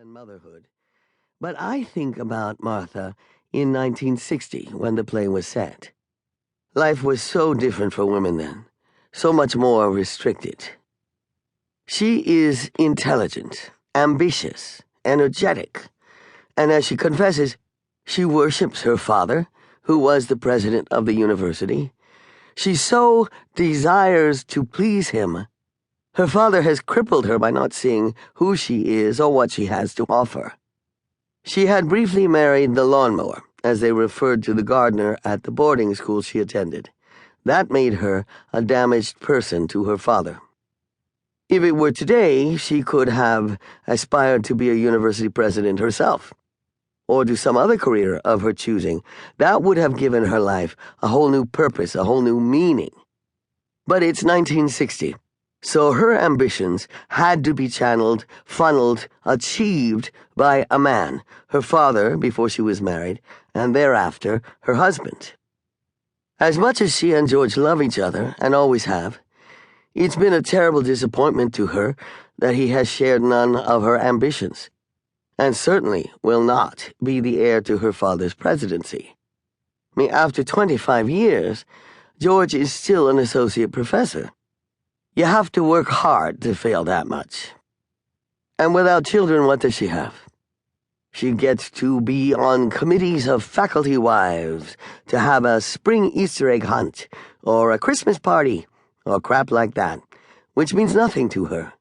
and motherhood, but I think about Martha in 1960 when the play was set. Life was so different for women then, so much more restricted. She is intelligent, ambitious, energetic, and as she confesses, she worships her father, who was the president of the university. She so desires to please him. Her father has crippled her by not seeing who she is or what she has to offer. She had briefly married the lawnmower, as they referred to the gardener at the boarding school she attended. That made her a damaged person to her father. If it were today, she could have aspired to be a university president herself, or do some other career of her choosing. That would have given her life a whole new purpose, a whole new meaning. But it's 1960. So her ambitions had to be channeled, funneled, achieved by a man, her father before she was married, and thereafter her husband. As much as she and George love each other, and always have, it's been a terrible disappointment to her that he has shared none of her ambitions, and certainly will not be the heir to her father's presidency. After 25 years, George is still an associate professor. You have to work hard to fail that much. And without children, what does she have? She gets to be on committees of faculty wives, to have a spring Easter egg hunt, or a Christmas party, or crap like that, which means nothing to her.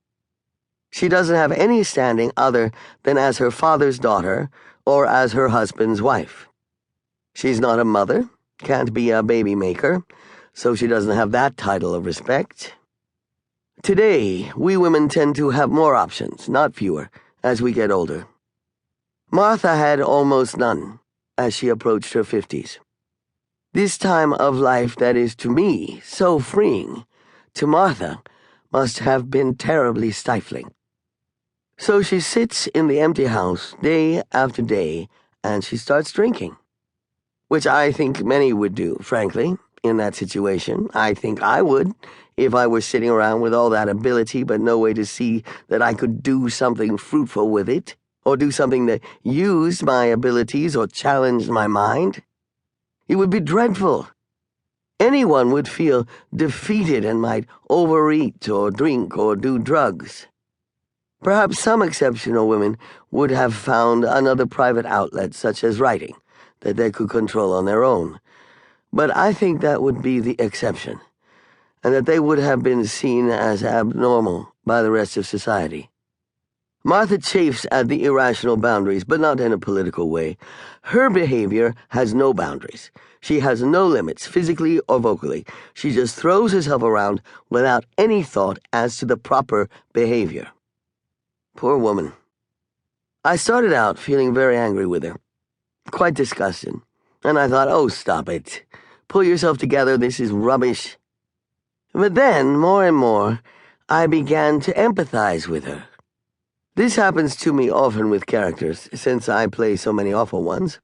She doesn't have any standing other than as her father's daughter, or as her husband's wife. She's not a mother, can't be a baby maker, so she doesn't have that title of respect. Today, we women tend to have more options, not fewer, as we get older. Martha had almost none as she approached her 50s. This time of life that is to me so freeing, to Martha, must have been terribly stifling. So she sits in the empty house day after day, and she starts drinking, which I think many would do, frankly, in that situation. I think I would, if I were sitting around with all that ability but no way to see that I could do something fruitful with it, or do something that used my abilities or challenged my mind. It would be dreadful. Anyone would feel defeated and might overeat or drink or do drugs. Perhaps some exceptional women would have found another private outlet, such as writing, that they could control on their own. But I think that would be the exception, and that they would have been seen as abnormal by the rest of society. Martha chafes at the irrational boundaries, but not in a political way. Her behavior has no boundaries. She has no limits, physically or vocally. She just throws herself around without any thought as to the proper behavior. Poor woman. I started out feeling very angry with her, quite disgusted, and I thought, oh, stop it. Pull yourself together, this is rubbish. But then, more and more, I began to empathize with her. This happens to me often with characters, since I play so many awful ones.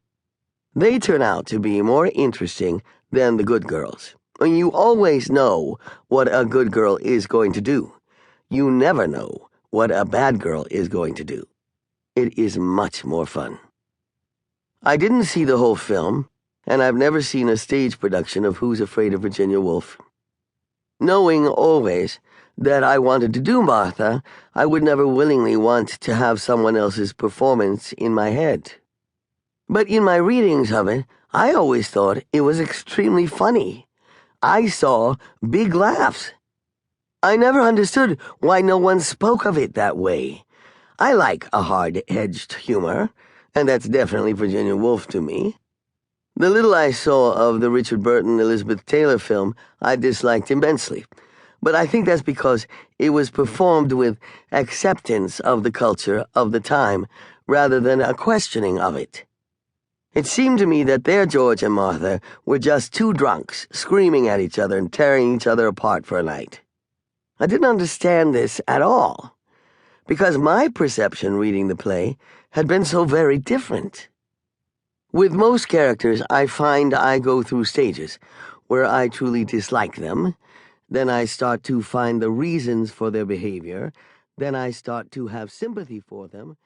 They turn out to be more interesting than the good girls. You always know what a good girl is going to do. You never know what a bad girl is going to do. It is much more fun. I didn't see the whole film, and I've never seen a stage production of Who's Afraid of Virginia Woolf. Knowing always that I wanted to do Martha, I would never willingly want to have someone else's performance in my head. But in my readings of it, I always thought it was extremely funny. I saw big laughs. I never understood why no one spoke of it that way. I like a hard-edged humor, and that's definitely Virginia Woolf to me. The little I saw of the Richard Burton Elizabeth Taylor film I disliked immensely, but I think that's because it was performed with acceptance of the culture of the time rather than a questioning of it. It seemed to me that their George and Martha were just two drunks screaming at each other and tearing each other apart for a night. I didn't understand this at all, because my perception reading the play had been so very different. With most characters, I find I go through stages where I truly dislike them. Then I start to find the reasons for their behavior. Then I start to have sympathy for them.